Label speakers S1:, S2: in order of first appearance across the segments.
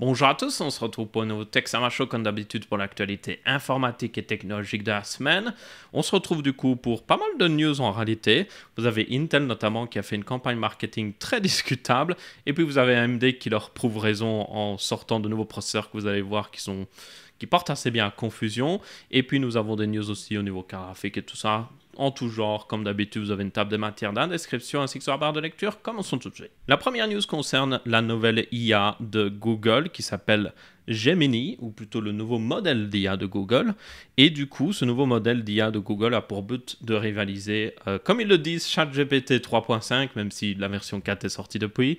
S1: Bonjour à tous, on se retrouve pour un nouveau Tech Sama Show comme d'habitude pour l'actualité informatique et technologique de la semaine. On se retrouve du coup pour pas mal de news en réalité. Vous avez Intel notamment qui a fait une campagne marketing très discutable et puis vous avez AMD qui leur prouve raison en sortant de nouveaux processeurs que vous allez voir qui portent assez bien à confusion. Et puis nous avons des news aussi au niveau graphique et tout ça. En tout genre, comme d'habitude, vous avez une table de matière dans la description ainsi que sur la barre de lecture. Commençons tout de suite. La première news concerne la nouvelle IA de Google qui s'appelle Gemini, ou plutôt le nouveau modèle d'IA de Google. Et du coup, ce nouveau modèle d'IA de Google a pour but de rivaliser, comme ils le disent, ChatGPT 3.5, même si la version 4 est sortie depuis.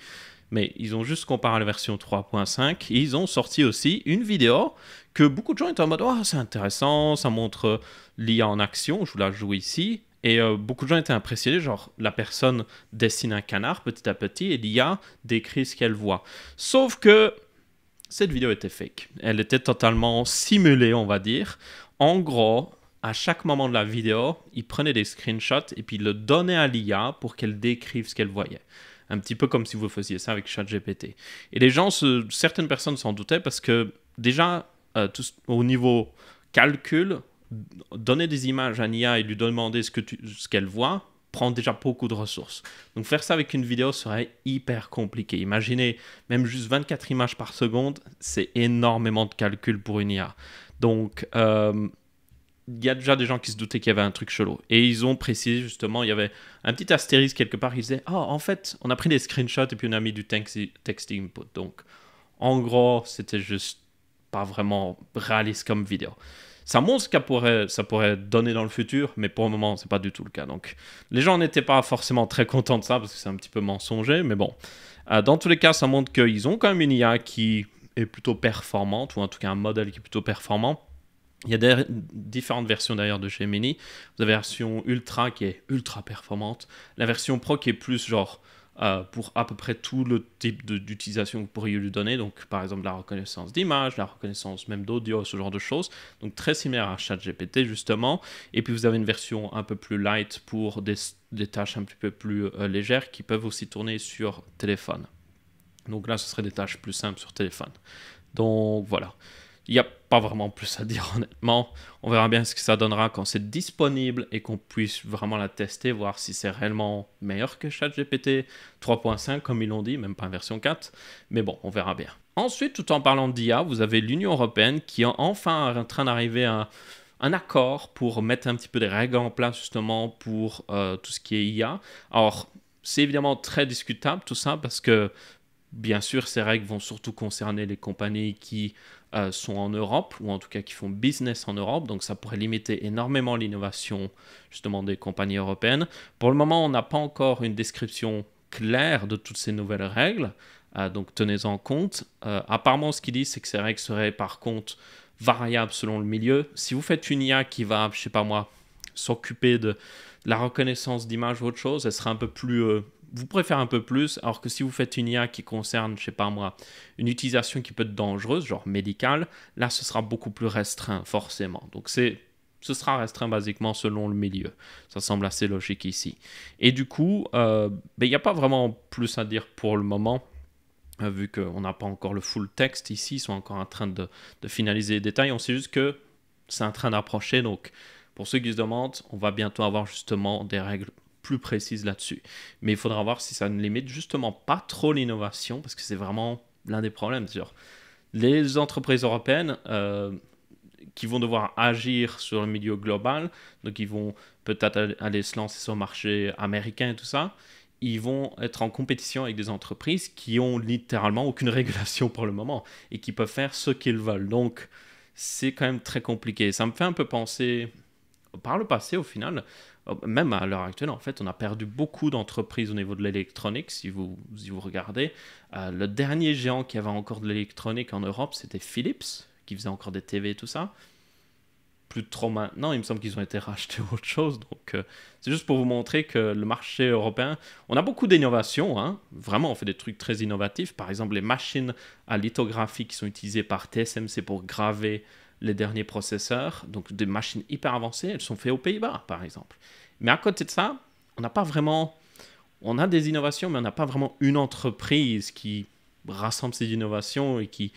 S1: Mais ils ont juste comparé la version 3.5 et ils ont sorti aussi une vidéo que beaucoup de gens étaient en mode « Oh, c'est intéressant, ça montre l'IA en action, je vous la joue ici. » Et beaucoup de gens étaient impressionnés, genre la personne dessine un canard petit à petit et l'IA décrit ce qu'elle voit. Sauf que cette vidéo était fake. Elle était totalement simulée, on va dire. En gros, à chaque moment de la vidéo, il prenait des screenshots et puis il le donnait à l'IA pour qu'elle décrive ce qu'elle voyait. Un petit peu comme si vous faisiez ça avec ChatGPT. Et les gens, certaines personnes s'en doutaient parce que déjà, au niveau calcul, donner des images à une IA et lui demander ce qu'elle voit prend déjà beaucoup de ressources. Donc faire ça avec une vidéo serait hyper compliqué. Imaginez, même juste 24 images par seconde, c'est énormément de calcul pour une IA. Donc, il y a déjà des gens qui se doutaient qu'il y avait un truc chelou. Et ils ont précisé justement, il y avait un petit astérisque quelque part, ils disaient « Oh, en fait, on a pris des screenshots et puis on a mis du text input. » Donc, en gros, c'était juste pas vraiment réaliste comme vidéo. Ça montre ce que ça pourrait donner dans le futur, mais pour le moment, c'est pas du tout le cas. Donc, les gens n'étaient pas forcément très contents de ça, parce que c'est un petit peu mensonger, mais bon. Dans tous les cas, ça montre qu'ils ont quand même une IA qui est plutôt performante, ou en tout cas un modèle qui est plutôt performant. Il y a différentes versions d'ailleurs de Gemini. Vous avez la version Ultra qui est ultra performante. La version Pro qui est plus genre pour à peu près tout le type d'utilisation que vous pourriez lui donner. Donc par exemple la reconnaissance d'image, la reconnaissance même d'audio, ce genre de choses. Donc très similaire à ChatGPT justement. Et puis vous avez une version un peu plus light pour des tâches un petit peu plus légères qui peuvent aussi tourner sur téléphone. Donc là ce serait des tâches plus simples sur téléphone. Donc voilà. Il n'y a pas vraiment plus à dire honnêtement. On verra bien ce que ça donnera quand c'est disponible et qu'on puisse vraiment la tester, voir si c'est réellement meilleur que ChatGPT 3.5 comme ils l'ont dit, même pas en version 4. Mais bon, on verra bien. Ensuite, tout en parlant d'IA, vous avez l'Union européenne qui est enfin en train d'arriver à un accord pour mettre un petit peu des règles en place justement pour tout ce qui est IA. Alors, c'est évidemment très discutable tout ça parce que bien sûr, ces règles vont surtout concerner les compagnies qui sont en Europe, ou en tout cas qui font business en Europe, donc ça pourrait limiter énormément l'innovation justement des compagnies européennes. Pour le moment, on n'a pas encore une description claire de toutes ces nouvelles règles, donc tenez-en compte. Apparemment, ce qu'ils disent, c'est que ces règles seraient par contre variables selon le milieu. Si vous faites une IA qui va, je sais pas moi, s'occuper de la reconnaissance d'image ou autre chose, elle sera un peu plus vous pourrez faire un peu plus, alors que si vous faites une IA qui concerne, je sais pas moi, une utilisation qui peut être dangereuse, genre médicale, là ce sera beaucoup plus restreint, forcément. Donc ce sera restreint basiquement selon le milieu. Ça semble assez logique ici. Et du coup, il n'y a pas vraiment plus à dire pour le moment, vu qu'on n'a pas encore le full texte ici, ils sont encore en train de finaliser les détails. On sait juste que c'est en train d'approcher, donc pour ceux qui se demandent, on va bientôt avoir justement des règles plus précise là-dessus. Mais il faudra voir si ça ne limite justement pas trop l'innovation, parce que c'est vraiment l'un des problèmes. Genre, les entreprises européennes qui vont devoir agir sur le milieu global, donc ils vont peut-être aller se lancer sur le marché américain et tout ça, ils vont être en compétition avec des entreprises qui ont littéralement aucune régulation pour le moment et qui peuvent faire ce qu'ils veulent. Donc, c'est quand même très compliqué. Ça me fait un peu penser, par le passé au final, même à l'heure actuelle, en fait, on a perdu beaucoup d'entreprises au niveau de l'électronique, si vous regardez. Le dernier géant qui avait encore de l'électronique en Europe, c'était Philips, qui faisait encore des TV et tout ça. Plus de trop maintenant, il me semble qu'ils ont été rachetés ou autre chose. Donc, c'est juste pour vous montrer que le marché européen, on a beaucoup d'innovations, hein. Vraiment, on fait des trucs très innovatifs. Par exemple, les machines à lithographie qui sont utilisées par TSMC pour graver les derniers processeurs, donc des machines hyper avancées, elles sont faites aux Pays-Bas, par exemple. Mais à côté de ça, on n'a pas vraiment... On a des innovations, mais on n'a pas vraiment une entreprise qui rassemble ces innovations et qui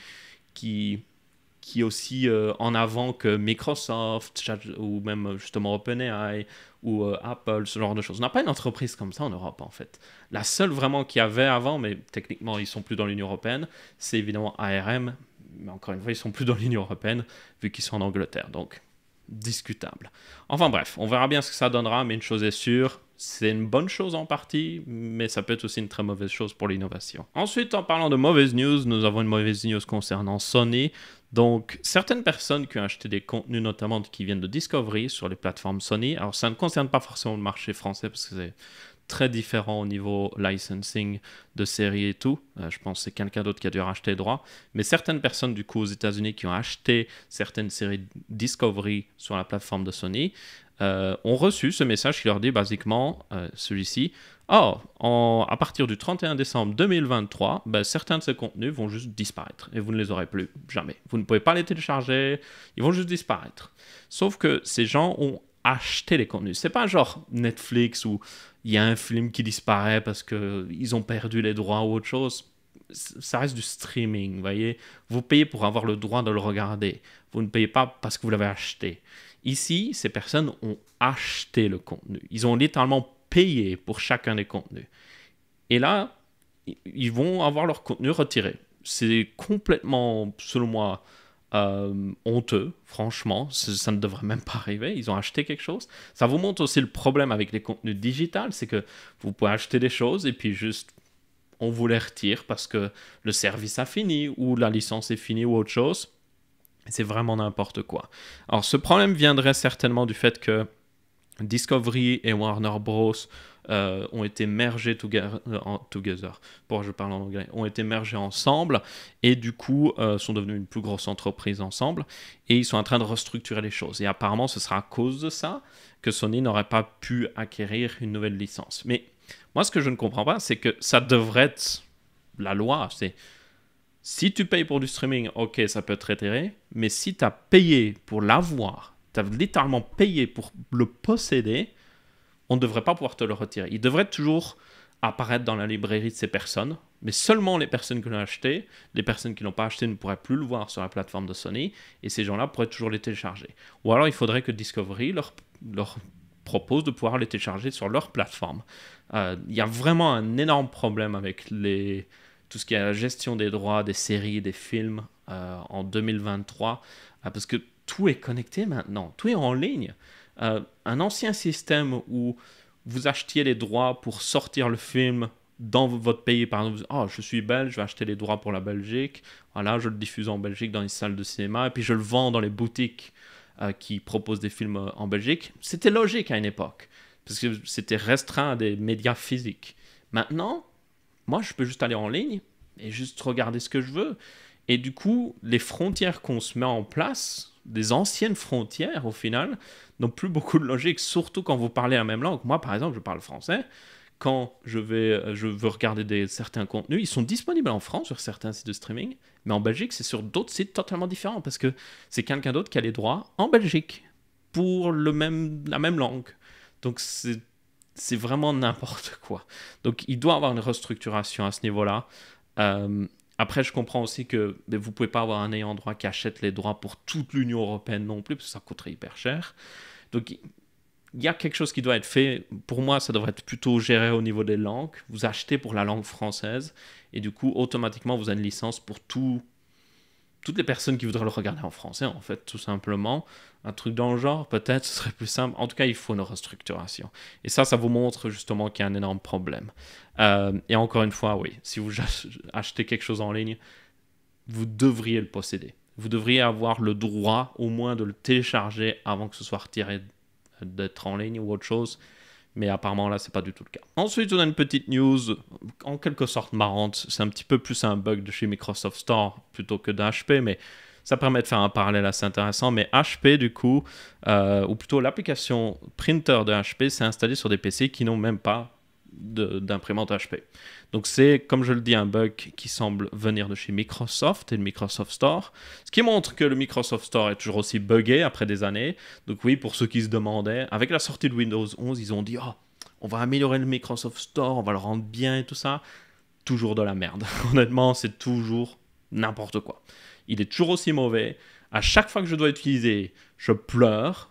S1: est aussi en avant que Microsoft ou même justement OpenAI ou Apple, ce genre de choses. On n'a pas une entreprise comme ça en Europe en fait. La seule vraiment qu'il y avait avant, mais techniquement ils sont plus dans l'Union européenne, c'est évidemment ARM, mais encore une fois ils sont plus dans l'Union européenne vu qu'ils sont en Angleterre, donc discutable. Enfin bref, on verra bien ce que ça donnera, mais une chose est sûre, c'est une bonne chose en partie, mais ça peut être aussi une très mauvaise chose pour l'innovation. Ensuite, en parlant de mauvaises news, nous avons une mauvaise news concernant Sony. Donc, certaines personnes qui ont acheté des contenus, notamment qui viennent de Discovery sur les plateformes Sony, alors ça ne concerne pas forcément le marché français parce que c'est très différent au niveau licensing de séries et tout. Je pense que c'est quelqu'un d'autre qui a dû racheter les droits. Mais certaines personnes, du coup, aux États-Unis qui ont acheté certaines séries Discovery sur la plateforme de Sony ont reçu ce message qui leur dit basiquement celui-ci. À partir du 31 décembre 2023, certains de ces contenus vont juste disparaître et vous ne les aurez plus jamais. Vous ne pouvez pas les télécharger, ils vont juste disparaître. Sauf que ces gens ont acheté les contenus. C'est pas genre Netflix où il y a un film qui disparaît parce qu'ils ont perdu les droits ou autre chose. Ça reste du streaming, vous voyez. Vous payez pour avoir le droit de le regarder. Vous ne payez pas parce que vous l'avez acheté. Ici, ces personnes ont acheté le contenu. Ils ont littéralement payé pour chacun des contenus. Et là, ils vont avoir leur contenu retiré. C'est complètement, selon moi, honteux, franchement. Ça ne devrait même pas arriver. Ils ont acheté quelque chose. Ça vous montre aussi le problème avec les contenus digitales, c'est que vous pouvez acheter des choses et puis juste on vous les retire parce que le service a fini ou la licence est finie ou autre chose. C'est vraiment n'importe quoi. Alors ce problème viendrait certainement du fait que Discovery et Warner Bros. Ont été mergés together, pour je parle en anglais, ont été mergés ensemble et du coup sont devenus une plus grosse entreprise ensemble et ils sont en train de restructurer les choses. Et apparemment, ce sera à cause de ça que Sony n'aurait pas pu acquérir une nouvelle licence. Mais moi, ce que je ne comprends pas, c'est que ça devrait être la loi. C'est si tu payes pour du streaming, ok, ça peut être retiré, mais si tu as payé pour l'avoir, tu as littéralement payé pour le posséder, on ne devrait pas pouvoir te le retirer. Il devrait toujours apparaître dans la librairie de ces personnes, mais seulement les personnes qui l'ont acheté. Les personnes qui ne l'ont pas acheté ne pourraient plus le voir sur la plateforme de Sony, et ces gens-là pourraient toujours les télécharger. Ou alors il faudrait que Discovery leur propose de pouvoir les télécharger sur leur plateforme. Il y a vraiment un énorme problème avec tout ce qui est la gestion des droits, des séries, des films en 2023, parce que tout est connecté maintenant, tout est en ligne. Un ancien système où vous achetiez les droits pour sortir le film dans votre pays, par exemple, je suis belge, je vais acheter les droits pour la Belgique, voilà, je le diffuse en Belgique dans les salles de cinéma, et puis je le vends dans les boutiques qui proposent des films en Belgique. C'était logique à une époque, parce que c'était restreint à des médias physiques. Maintenant, moi, je peux juste aller en ligne et juste regarder ce que je veux. Et du coup, les frontières qu'on se met en place, des anciennes frontières au final, n'ont plus beaucoup de logique, surtout quand vous parlez la même langue. Moi, par exemple, je parle français. Quand je veux regarder certains contenus, ils sont disponibles en France sur certains sites de streaming, mais en Belgique, c'est sur d'autres sites totalement différents parce que c'est quelqu'un d'autre qui a les droits en Belgique pour la même langue. Donc, c'est vraiment n'importe quoi. Donc, il doit y avoir une restructuration à ce niveau-là. Après, je comprends aussi que vous ne pouvez pas avoir un ayant droit qui achète les droits pour toute l'Union européenne non plus, parce que ça coûterait hyper cher. Donc, il y a quelque chose qui doit être fait. Pour moi, ça devrait être plutôt géré au niveau des langues. Vous achetez pour la langue française, et du coup, automatiquement, vous avez une licence pour toutes les personnes qui voudraient le regarder en français, en fait, tout simplement. Un truc dans le genre, peut-être, ce serait plus simple. En tout cas, il faut une restructuration. Et ça vous montre justement qu'il y a un énorme problème. Et encore une fois, oui, si vous achetez quelque chose en ligne, vous devriez le posséder. Vous devriez avoir le droit, au moins, de le télécharger avant que ce soit retiré d'être en ligne ou autre chose. Mais apparemment, là, c'est pas du tout le cas. Ensuite, on a une petite news, en quelque sorte marrante. C'est un petit peu plus un bug de chez Microsoft Store plutôt que d'HP, mais ça permet de faire un parallèle assez intéressant. Mais HP, du coup, ou plutôt l'application printer de HP, s'est installée sur des PC qui n'ont même pas d'imprimante HP. Donc c'est, comme je le dis, un bug qui semble venir de chez Microsoft et le Microsoft Store, ce qui montre que le Microsoft Store est toujours aussi buggé après des années. Donc oui, pour ceux qui se demandaient, avec la sortie de Windows 11, ils ont dit on va améliorer le Microsoft Store, on va le rendre bien et tout ça. toujours de la merde. Honnêtement, c'est toujours n'importe quoi. Il est toujours aussi mauvais. À chaque fois que je dois utiliser, je pleure,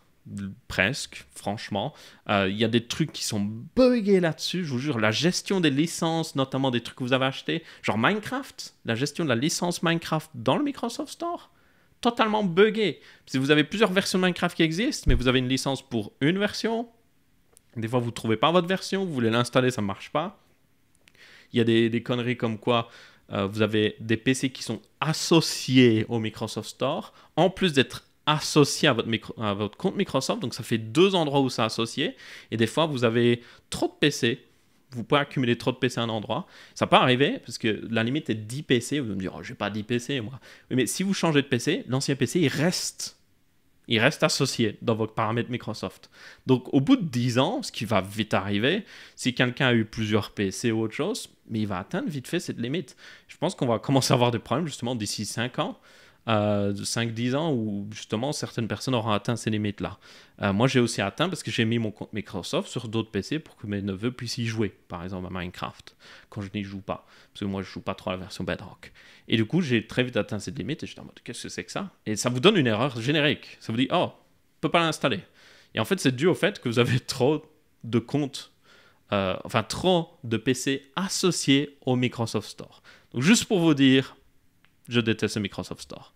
S1: presque, franchement. Il y a des trucs qui sont buggés là-dessus, je vous jure. La gestion des licences, notamment des trucs que vous avez achetés, genre Minecraft, la gestion de la licence Minecraft dans le Microsoft Store, totalement buggé. Si vous avez plusieurs versions de Minecraft qui existent, mais vous avez une licence pour une version, des fois vous ne trouvez pas votre version, vous voulez l'installer, ça ne marche pas. Il y a des conneries comme quoi vous avez des PC qui sont associés au Microsoft Store, en plus d'être associés à votre compte Microsoft, donc ça fait 2 endroits où c'est associé, et des fois vous avez trop de PC, vous pouvez accumuler trop de PC à un endroit, ça peut arriver, parce que la limite est 10 PC, vous allez me dire, oh, j'ai pas 10 PC moi, mais si vous changez de PC, l'ancien PC il reste associé dans vos paramètres Microsoft. Donc, au bout de 10 ans, ce qui va vite arriver, si quelqu'un a eu plusieurs PC ou autre chose, mais il va atteindre vite fait cette limite. Je pense qu'on va commencer à avoir des problèmes justement d'ici 5 ans, 5-10 ans, où justement certaines personnes auront atteint ces limites-là. Moi, j'ai aussi atteint parce que j'ai mis mon compte Microsoft sur d'autres PC pour que mes neveux puissent y jouer, par exemple à Minecraft, quand je n'y joue pas. Parce que moi, je joue pas trop à la version Bedrock. Et du coup, j'ai très vite atteint cette limite et j'étais en mode, qu'est-ce que c'est que ça? Et ça vous donne une erreur générique. Ça vous dit, oh, je peux pas l'installer. Et en fait, c'est dû au fait que vous avez trop de comptes, trop de PC associés au Microsoft Store. Donc, juste pour vous dire, je déteste le Microsoft Store.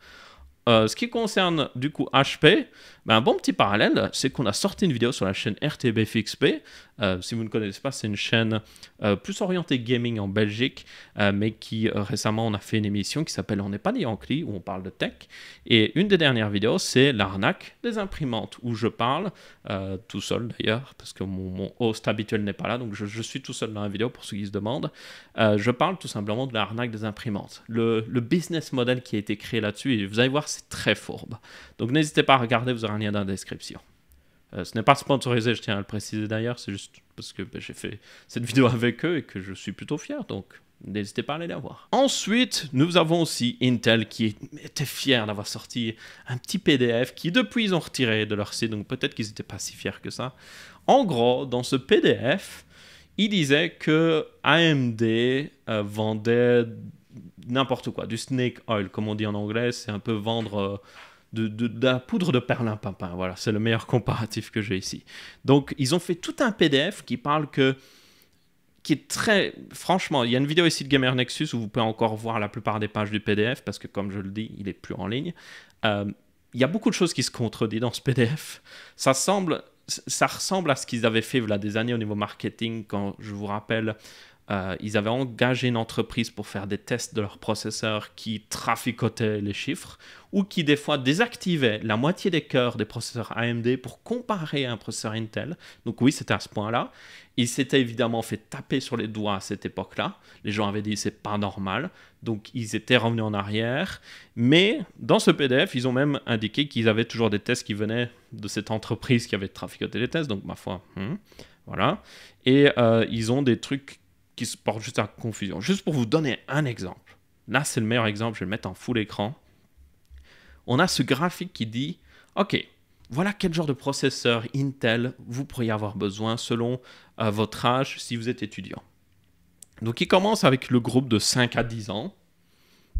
S1: Ce qui concerne du coup HP, un bon petit parallèle, c'est qu'on a sorti une vidéo sur la chaîne RTBFXP. Si vous ne connaissez pas, c'est une chaîne plus orientée gaming en Belgique, mais qui récemment on a fait une émission qui s'appelle On n'est pas des Yankees, où on parle de tech. Et une des dernières vidéos, c'est l'arnaque des imprimantes, où je parle tout seul d'ailleurs, parce que mon host habituel n'est pas là, donc je suis tout seul dans la vidéo pour ceux qui se demandent. Je parle tout simplement de l'arnaque des imprimantes. Le business model qui a été créé là-dessus, et vous allez voir, c'est très fourbe. Donc n'hésitez pas à regarder, vous aurez un lien dans la description. Ce n'est pas sponsorisé, je tiens à le préciser d'ailleurs, c'est juste parce que j'ai fait cette vidéo avec eux et que je suis plutôt fier, donc n'hésitez pas à aller la voir. Ensuite, nous avons aussi Intel qui était fier d'avoir sorti un petit PDF qui depuis ils ont retiré de leur site, donc peut-être qu'ils n'étaient pas si fiers que ça. En gros, dans ce PDF, il disait que AMD vendait n'importe quoi, du snake oil, comme on dit en anglais, c'est un peu vendre de la poudre de perlimpinpin. Voilà, c'est le meilleur comparatif que j'ai ici. Donc, ils ont fait tout un PDF qui parle qui est très... Franchement, il y a une vidéo ici de Gamer Nexus où vous pouvez encore voir la plupart des pages du PDF, parce que comme je le dis, il n'est plus en ligne. Il y a beaucoup de choses qui se contredisent dans ce PDF. Ça ressemble à ce qu'ils avaient fait il y a des années au niveau marketing, quand, je vous rappelle, ils avaient engagé une entreprise pour faire des tests de leurs processeurs qui traficotaient les chiffres ou qui des fois désactivaient la moitié des cœurs des processeurs AMD pour comparer à un processeur Intel. Donc oui, c'était à ce point-là. Ils s'étaient évidemment fait taper sur les doigts à cette époque-là. Les gens avaient dit c'est pas normal. Donc ils étaient revenus en arrière. Mais dans ce PDF, ils ont même indiqué qu'ils avaient toujours des tests qui venaient de cette entreprise qui avait traficoté les tests. Donc ma foi, voilà. Et ils ont des trucs qui se portent juste à confusion. Juste pour vous donner un exemple. Là, c'est le meilleur exemple. Je vais le mettre en full écran. On a ce graphique qui dit, OK, voilà quel genre de processeur Intel vous pourriez avoir besoin selon votre âge si vous êtes étudiant. Donc, il commence avec le groupe de 5 à 10 ans,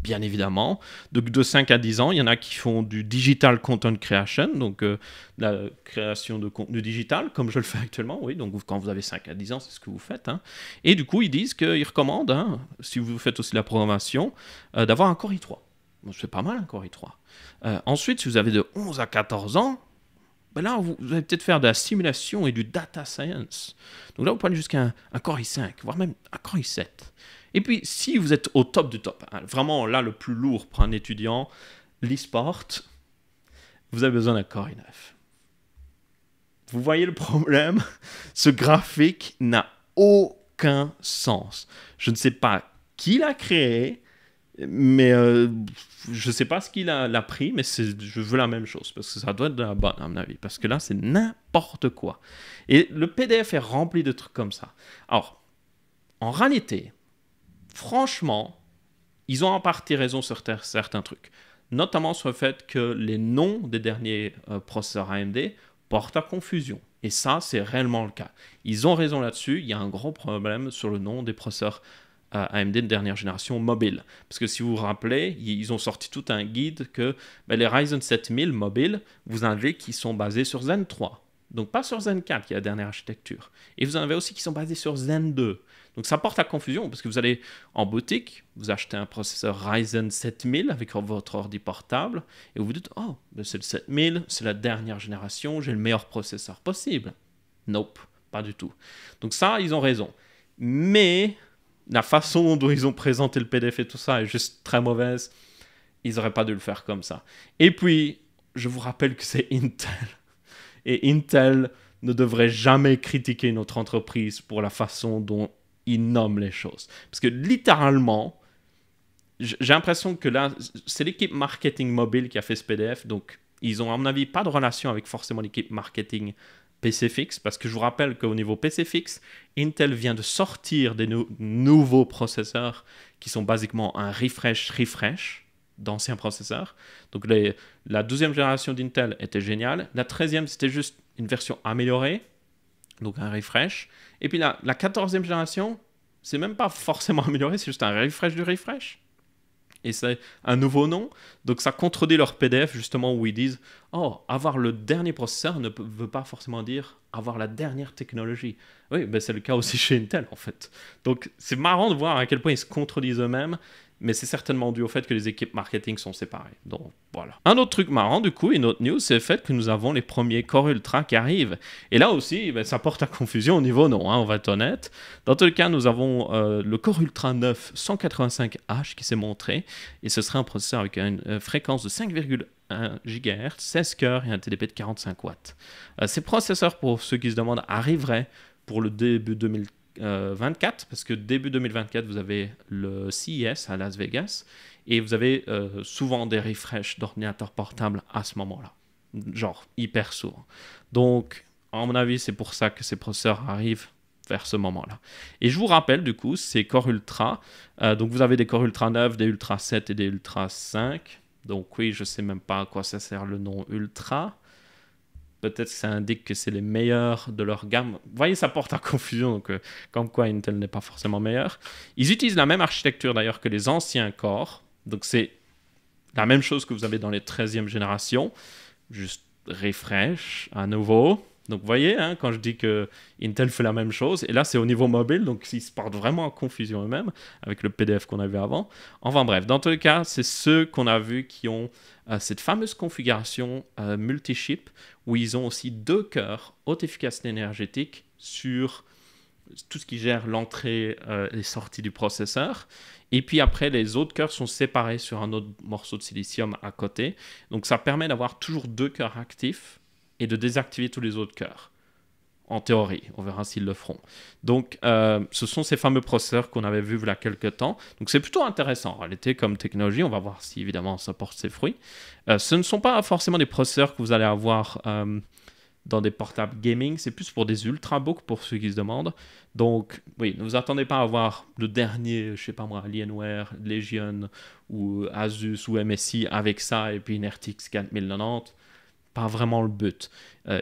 S1: bien évidemment. Donc, de 5 à 10 ans, il y en a qui font du digital content creation, donc la création de contenu digital, comme je le fais actuellement. Oui, donc quand vous avez 5 à 10 ans, c'est ce que vous faites. Et du coup, ils disent qu'ils recommandent, si vous faites aussi la programmation, d'avoir un Core i3. Bon, c'est pas mal un Core i3. Ensuite, si vous avez de 11 à 14 ans, ben là, vous allez peut-être faire de la simulation et du data science. Donc là, vous prenez jusqu'à un Core i5, voire même un Core i7. Et puis, si vous êtes au top du top, vraiment là, le plus lourd pour un étudiant, l'e-sport, vous avez besoin d'un Core i9. Vous voyez le problème? Ce graphique n'a aucun sens. Je ne sais pas qui l'a créé, mais je ne sais pas ce qu'il a pris, mais je veux la même chose, parce que ça doit être de la bonne, à mon avis, parce que là, c'est n'importe quoi. Et le PDF est rempli de trucs comme ça. Alors, en réalité, franchement, ils ont en partie raison sur certains trucs, notamment sur le fait que les noms des derniers processeurs AMD portent à confusion. Et ça, c'est réellement le cas. Ils ont raison là-dessus, il y a un gros problème sur le nom des processeurs AMD de dernière génération mobile. Parce que si vous vous rappelez, ils ont sorti tout un guide que les Ryzen 7000 mobiles, vous en avez qui sont basés sur Zen 3. Donc pas sur Zen 4 qui est la dernière architecture. Et vous en avez aussi qui sont basés sur Zen 2. Donc ça porte à confusion parce que vous allez en boutique, vous achetez un processeur Ryzen 7000 avec votre ordi portable et vous vous dites « Oh, c'est le 7000, c'est la dernière génération, j'ai le meilleur processeur possible. » Nope, pas du tout. Donc ça, ils ont raison. Mais la façon dont ils ont présenté le PDF et tout ça est juste très mauvaise. Ils n'auraient pas dû le faire comme ça. Et puis, je vous rappelle que c'est Intel. Et Intel ne devrait jamais critiquer notre entreprise pour la façon dont ils nomment les choses. Parce que littéralement, j'ai l'impression que là, c'est l'équipe marketing mobile qui a fait ce PDF. Donc, ils ont, à mon avis, pas de relation avec forcément l'équipe marketing PCFix. Parce que je vous rappelle qu'au niveau PCFix, Intel vient de sortir des nouveaux processeurs qui sont basiquement un refresh d'anciens processeurs. Donc, la 12e génération d'Intel était géniale. La 13e, c'était juste une version améliorée. Donc, un refresh. Et puis, la 14e génération, c'est même pas forcément amélioré, c'est juste un refresh du refresh. Et c'est un nouveau nom. Donc, ça contredit leur PDF, justement, où ils disent « Oh, avoir le dernier processeur ne veut pas forcément dire avoir la dernière technologie. » Oui, ben c'est le cas aussi chez Intel, en fait. Donc, c'est marrant de voir à quel point ils se contredisent eux-mêmes. Mais c'est certainement dû au fait que les équipes marketing sont séparées. Donc voilà. Un autre truc marrant du coup, une autre news, c'est le fait que nous avons les premiers Core Ultra qui arrivent. Et là aussi, ça porte à confusion au niveau nom, on va être honnête. Dans tous les cas, nous avons le Core Ultra 9 185H qui s'est montré. Et ce serait un processeur avec une fréquence de 5,1 GHz, 16 cœurs et un TDP de 45 watts. Ces processeurs, pour ceux qui se demandent, arriveraient pour le début 2024, parce que début 2024, vous avez le CES à Las Vegas et vous avez souvent des refreshs d'ordinateurs portables à ce moment-là. Genre, hyper souvent. Donc, à mon avis, c'est pour ça que ces processeurs arrivent vers ce moment-là. Et je vous rappelle, du coup, ces Core Ultra. Donc, vous avez des Core Ultra 9, des Ultra 7 et des Ultra 5. Donc, oui, je ne sais même pas à quoi ça sert le nom Ultra. Peut-être que ça indique que c'est les meilleurs de leur gamme. Vous voyez, ça porte à confusion, donc comme quoi Intel n'est pas forcément meilleur. Ils utilisent la même architecture d'ailleurs que les anciens Core. Donc c'est la même chose que vous avez dans les 13e générations. Juste refresh à nouveau. Donc vous voyez, hein, quand je dis que Intel fait la même chose, et là c'est au niveau mobile, donc ils se portent vraiment en confusion eux-mêmes avec le PDF qu'on a vu avant. Enfin bref, dans tous les cas, c'est ceux qu'on a vus qui ont cette fameuse configuration multi-chip où ils ont aussi 2 cœurs haute efficacité énergétique sur tout ce qui gère l'entrée et sortie du processeur. Et puis après, les autres cœurs sont séparés sur un autre morceau de silicium à côté. Donc ça permet d'avoir toujours 2 cœurs actifs et de désactiver tous les autres cœurs. En théorie, on verra s'ils le feront. Donc, ce sont ces fameux processeurs qu'on avait vus il y a quelques temps. Donc, c'est plutôt intéressant en réalité comme technologie. On va voir si, évidemment, ça porte ses fruits. Ce ne sont pas forcément des processeurs que vous allez avoir dans des portables gaming. C'est plus pour des ultrabooks, pour ceux qui se demandent. Donc, oui, ne vous attendez pas à avoir le dernier, je ne sais pas moi, Alienware, Legion, ou Asus, ou MSI avec ça, et puis une RTX 4090. Pas vraiment le but.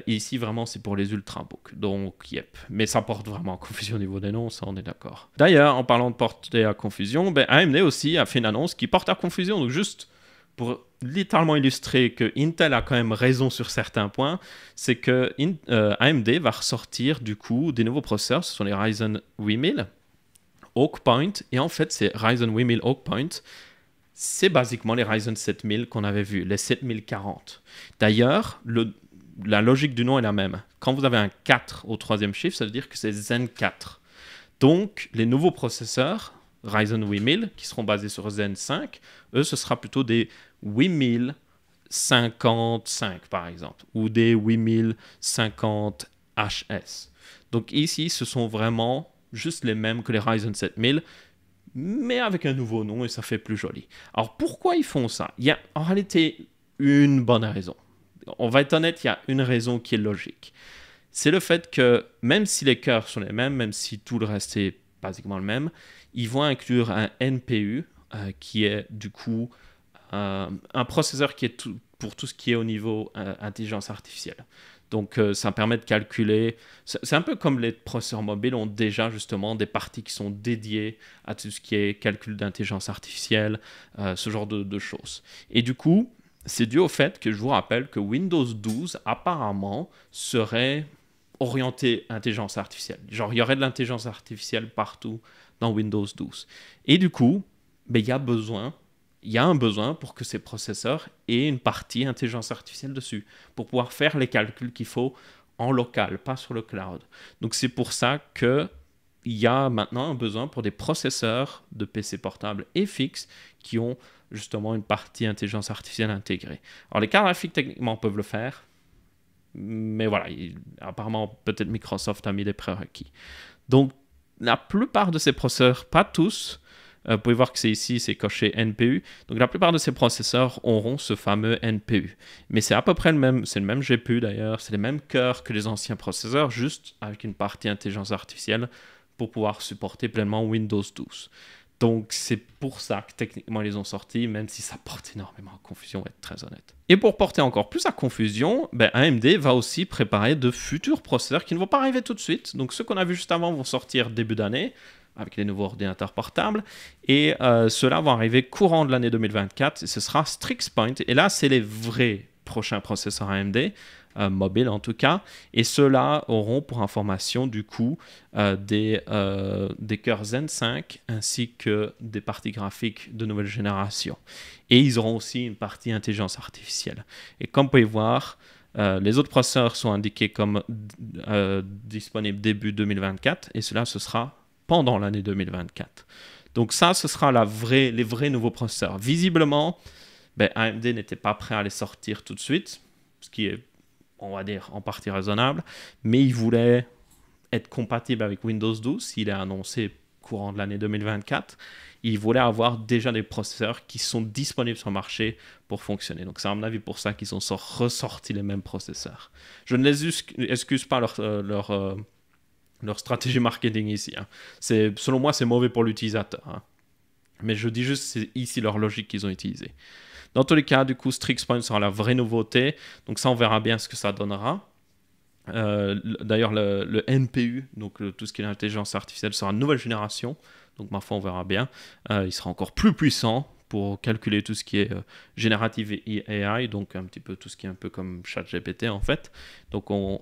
S1: Ici, vraiment, c'est pour les ultrabooks. Donc, yep. Mais ça porte vraiment à confusion au niveau des noms, ça, on est d'accord. D'ailleurs, en parlant de porter à confusion, AMD aussi a fait une annonce qui porte à confusion. Donc, juste pour littéralement illustrer que Intel a quand même raison sur certains points, c'est que AMD va ressortir, du coup, des nouveaux processeurs. Ce sont les Ryzen 8000 Hawk Point. Et en fait, ces Ryzen 8000 Hawk Point, c'est basiquement les Ryzen 7000 qu'on avait vus, les 7040. D'ailleurs, la logique du nom est la même. Quand vous avez un 4 au 3e chiffre, ça veut dire que c'est Zen 4. Donc, les nouveaux processeurs, Ryzen 8000, qui seront basés sur Zen 5, eux, ce sera plutôt des 8055, par exemple, ou des 8050 HS. Donc ici, ce sont vraiment juste les mêmes que les Ryzen 7000, mais avec un nouveau nom et ça fait plus joli. Alors pourquoi ils font ça? Il y a en réalité une bonne raison. On va être honnête, il y a une raison qui est logique. C'est le fait que même si les cœurs sont les mêmes, même si tout le reste est basiquement le même, ils vont inclure un NPU qui est du coup un processeur qui est pour tout ce qui est au niveau intelligence artificielle. Donc, ça permet de calculer. C'est un peu comme les processeurs mobiles ont déjà justement des parties qui sont dédiées à tout ce qui est calcul d'intelligence artificielle, ce genre de choses. Et du coup, c'est dû au fait que je vous rappelle que Windows 12 apparemment serait orienté intelligence artificielle. Genre, il y aurait de l'intelligence artificielle partout dans Windows 12. Et du coup, ben, il y a un besoin pour que ces processeurs aient une partie intelligence artificielle dessus, pour pouvoir faire les calculs qu'il faut en local, pas sur le cloud. Donc c'est pour ça qu'il y a maintenant un besoin pour des processeurs de PC portables et fixes qui ont justement une partie intelligence artificielle intégrée. Alors les cartes graphiques techniquement peuvent le faire, mais voilà, apparemment peut-être Microsoft a mis des prérequis. Donc la plupart de ces processeurs, pas tous, vous pouvez voir que c'est ici, c'est coché NPU. Donc la plupart de ces processeurs auront ce fameux NPU. Mais c'est à peu près le même, c'est le même GPU d'ailleurs, c'est les mêmes cœurs que les anciens processeurs, juste avec une partie intelligence artificielle pour pouvoir supporter pleinement Windows 12. Donc c'est pour ça que techniquement ils les ont sortis, même si ça porte énormément à confusion, pour être très honnête. Et pour porter encore plus à confusion, AMD va aussi préparer de futurs processeurs qui ne vont pas arriver tout de suite. Donc ceux qu'on a vus juste avant vont sortir début d'année, avec les nouveaux ordinateurs portables, et ceux-là vont arriver courant de l'année 2024, et ce sera Strix Point, et là c'est les vrais prochains processeurs AMD, mobiles en tout cas, et ceux-là auront pour information du coup des cœurs Zen 5 ainsi que des parties graphiques de nouvelle génération, et ils auront aussi une partie intelligence artificielle. Et comme vous pouvez voir, les autres processeurs sont indiqués comme disponibles début 2024, et cela ce sera pendant l'année 2024. Donc ça, ce sera les vrais nouveaux processeurs. Visiblement, AMD n'était pas prêt à les sortir tout de suite, ce qui est, on va dire, en partie raisonnable, mais il voulait être compatible avec Windows 12, il est annoncé courant de l'année 2024. Il voulait avoir déjà des processeurs qui sont disponibles sur le marché pour fonctionner. Donc c'est à mon avis pour ça qu'ils ont ressorti les mêmes processeurs. Je ne les excuse pas leur stratégie marketing ici. Hein. Selon moi, c'est mauvais pour l'utilisateur. Hein. Mais je dis juste, c'est ici leur logique qu'ils ont utilisée. Dans tous les cas, du coup, Strix Point sera la vraie nouveauté. Donc ça, on verra bien ce que ça donnera. D'ailleurs, le NPU, donc tout ce qui est l'intelligence artificielle, sera une nouvelle génération. Donc ma foi, on verra bien. Il sera encore plus puissant pour calculer tout ce qui est générative AI, donc un petit peu tout ce qui est un peu comme ChatGPT en fait. Donc on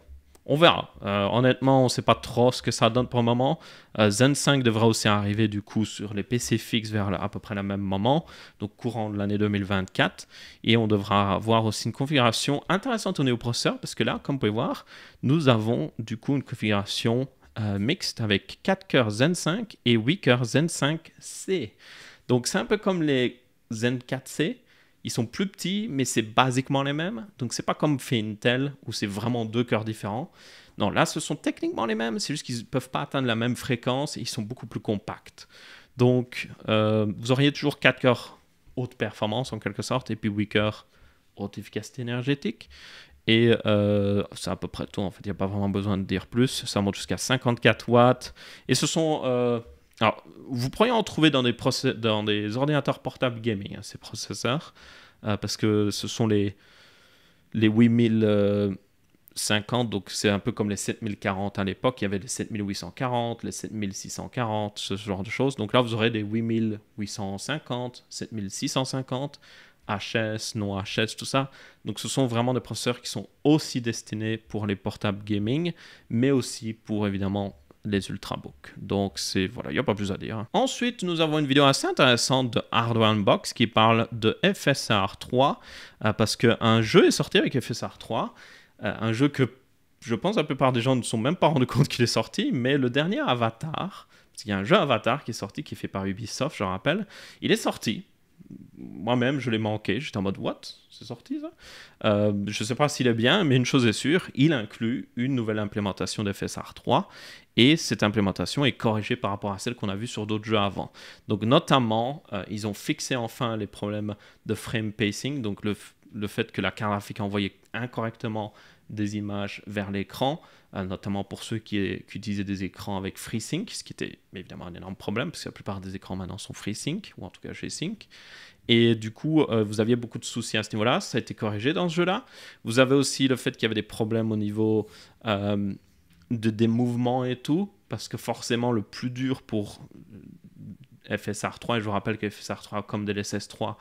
S1: verra. Honnêtement, on ne sait pas trop ce que ça donne pour le moment. Zen 5 devrait aussi arriver du coup sur les PC fixes vers à peu près le même moment, donc courant de l'année 2024. Et on devra avoir aussi une configuration intéressante au néoprocesseur, parce que là, comme vous pouvez voir, nous avons du coup une configuration mixte avec 4 cœurs Zen 5 et 8 cœurs Zen 5C. Donc c'est un peu comme les Zen 4C. Ils sont plus petits, mais c'est basiquement les mêmes. Donc, c'est pas comme fait Intel, où c'est vraiment deux cœurs différents. Non, là, ce sont techniquement les mêmes. C'est juste qu'ils ne peuvent pas atteindre la même fréquence et ils sont beaucoup plus compacts. Donc, vous auriez toujours 4 cœurs haute performance, en quelque sorte, et puis 8 cœurs haute efficacité énergétique. Et c'est à peu près tout, en fait. Il n'y a pas vraiment besoin de dire plus. Ça monte jusqu'à 54 watts. Et ce sont... alors, vous pourriez en trouver dans des ordinateurs portables gaming, hein, ces processeurs, parce que ce sont les 8050, donc c'est un peu comme les 7040 à l'époque. Il y avait les 7840, les 7640, ce genre de choses. Donc là, vous aurez des 8850, 7650, HS, non HS, tout ça. Donc ce sont vraiment des processeurs qui sont aussi destinés pour les portables gaming, mais aussi pour évidemment les Ultrabooks. Donc voilà, il n'y a pas plus à dire. Ensuite, nous avons une vidéo assez intéressante de Hardware Unbox qui parle de FSR 3 parce qu'un jeu est sorti avec FSR 3, un jeu que je pense la plupart des gens ne se sont même pas rendus compte qu'il est sorti, mais le dernier Avatar, parce qu'il y a un jeu Avatar qui est sorti, qui est fait par Ubisoft, je rappelle, il est sorti. Moi-même, je l'ai manqué. J'étais en mode, what? C'est sorti, ça? Je ne sais pas s'il est bien, mais une chose est sûre, il inclut une nouvelle implémentation de FSR 3, et cette implémentation est corrigée par rapport à celle qu'on a vue sur d'autres jeux avant. Donc, notamment, ils ont fixé enfin les problèmes de frame pacing, donc le fait que la carte graphique envoyée incorrectement des images vers l'écran, notamment pour ceux qui utilisaient des écrans avec FreeSync, ce qui était évidemment un énorme problème, parce que la plupart des écrans maintenant sont FreeSync, ou en tout cas G-Sync. Et du coup, vous aviez beaucoup de soucis à ce niveau-là, ça a été corrigé dans ce jeu-là. Vous avez aussi le fait qu'il y avait des problèmes au niveau des mouvements et tout, parce que forcément le plus dur pour FSR 3, et je vous rappelle que FSR 3 comme DLSS 3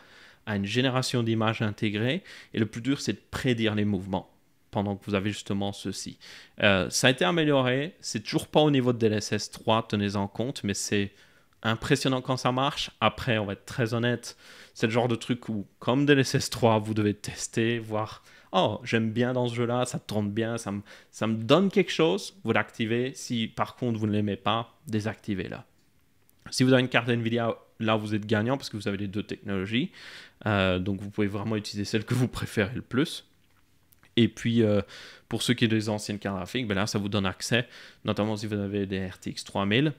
S1: a une génération d'images intégrée, et le plus dur c'est de prédire les mouvements pendant que vous avez justement ceci. Ça a été amélioré, c'est toujours pas au niveau de DLSS 3, tenez-en compte, mais c'est impressionnant quand ça marche. Après, on va être très honnête, c'est le genre de truc où, comme DLSS 3, vous devez tester, voir « Oh, j'aime bien dans ce jeu-là, ça tourne bien, ça me donne quelque chose », vous l'activez. Si par contre vous ne l'aimez pas, désactivez-la. Si vous avez une carte NVIDIA, là vous êtes gagnant parce que vous avez les deux technologies. Donc vous pouvez vraiment utiliser celle que vous préférez le plus. Et puis, pour ceux qui ont des anciennes cartes graphiques, ben là, ça vous donne accès, notamment si vous avez des RTX 3000,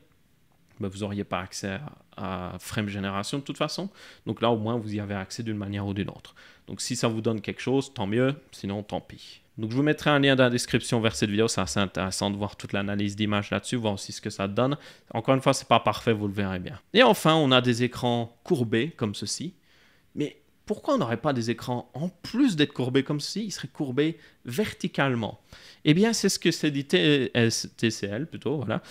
S1: ben vous n'auriez pas accès à Frame Generation de toute façon. Donc là, au moins, vous y avez accès d'une manière ou d'une autre. Donc si ça vous donne quelque chose, tant mieux, sinon, tant pis. Donc je vous mettrai un lien dans la description vers cette vidéo, c'est assez intéressant de voir toute l'analyse d'image là-dessus, voir aussi ce que ça donne. Encore une fois, c'est pas parfait, vous le verrez bien. Et enfin, on a des écrans courbés comme ceci. Mais pourquoi on n'aurait pas des écrans, en plus d'être courbés comme ceci, ils seraient courbés verticalement? Eh bien, c'est ce que c'est dit TCL plutôt, voilà.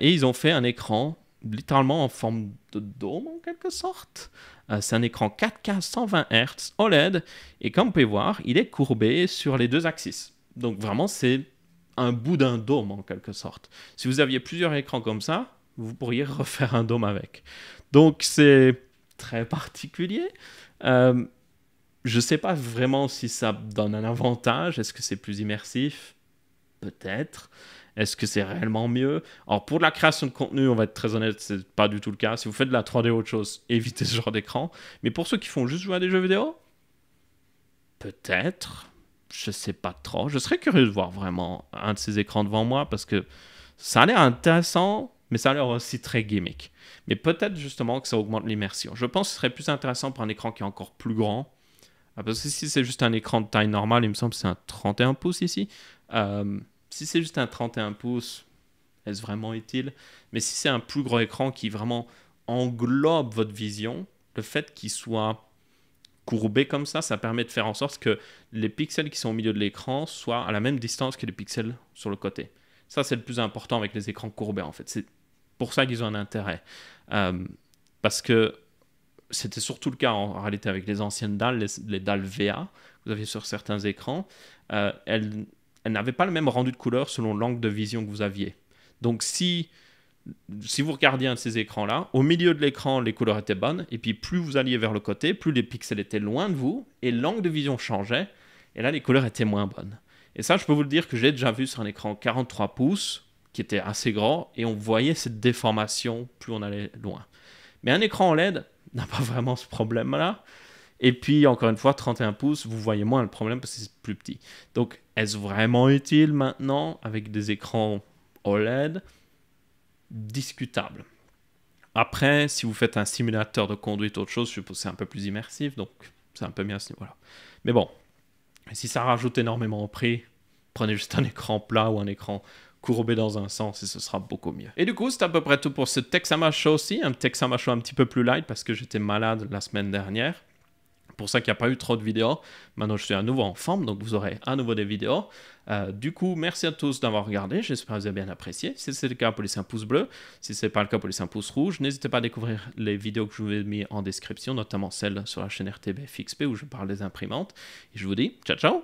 S1: Et ils ont fait un écran littéralement en forme de dôme en quelque sorte. C'est un écran 4K 120 Hz OLED et comme vous pouvez voir, il est courbé sur les deux axes. Donc vraiment, c'est un bout d'un dôme en quelque sorte. Si vous aviez plusieurs écrans comme ça, vous pourriez refaire un dôme avec. Donc c'est très particulier. Je ne sais pas vraiment si ça donne un avantage. Est-ce que c'est plus immersif? Peut-être. Est-ce que c'est réellement mieux? Alors, pour la création de contenu, on va être très honnête, c'est pas du tout le cas. Si vous faites de la 3D ou autre chose, évitez ce genre d'écran. Mais pour ceux qui font juste jouer à des jeux vidéo, peut-être. Je sais pas trop. Je serais curieux de voir vraiment un de ces écrans devant moi parce que ça a l'air intéressant, mais ça a l'air aussi très gimmick. Mais peut-être justement que ça augmente l'immersion. Je pense que ce serait plus intéressant pour un écran qui est encore plus grand. Parce que si c'est juste un écran de taille normale, il me semble que c'est un 31 pouces ici. Si c'est juste un 31 pouces, est-ce vraiment utile? Mais si c'est un plus gros écran qui vraiment englobe votre vision, le fait qu'il soit courbé comme ça permet de faire en sorte que les pixels qui sont au milieu de l'écran soient à la même distance que les pixels sur le côté. Ça, c'est le plus important avec les écrans courbés, en fait. C'est pour ça qu'ils ont un intérêt. Parce que c'était surtout le cas en réalité avec les anciennes dalles, les dalles VA que vous aviez sur certains écrans. Elles n'avaient pas le même rendu de couleur selon l'angle de vision que vous aviez. Donc si vous regardiez un de ces écrans-là, au milieu de l'écran, les couleurs étaient bonnes, et puis plus vous alliez vers le côté, plus les pixels étaient loin de vous, et l'angle de vision changeait, et là, les couleurs étaient moins bonnes. Et ça, je peux vous le dire que j'ai déjà vu sur un écran 43 pouces, qui était assez grand, et on voyait cette déformation plus on allait loin. Mais un écran OLED n'a pas vraiment ce problème-là. Et puis, encore une fois, 31 pouces, vous voyez moins le problème parce que c'est plus petit. Donc, est-ce vraiment utile maintenant avec des écrans OLED? Discutable. Après, si vous faites un simulateur de conduite ou autre chose, je suppose que c'est un peu plus immersif, donc c'est un peu mieux à ce niveau-là. Mais bon, si ça rajoute énormément au prix, prenez juste un écran plat ou un écran courbé dans un sens et ce sera beaucoup mieux. Et du coup, c'est à peu près tout pour ce Texama Show aussi, un Texama Show un petit peu plus light parce que j'étais malade la semaine dernière. Pour ça qu'il n'y a pas eu trop de vidéos. Maintenant, je suis à nouveau en forme, donc vous aurez à nouveau des vidéos. Du coup, merci à tous d'avoir regardé. J'espère que vous avez bien apprécié. Si c'est le cas, pour laisser un pouce bleu. Si ce n'est pas le cas, pour laisser un pouce rouge. N'hésitez pas à découvrir les vidéos que je vous ai mis en description, notamment celle sur la chaîne RTBF XP où je parle des imprimantes. Et je vous dis ciao, ciao!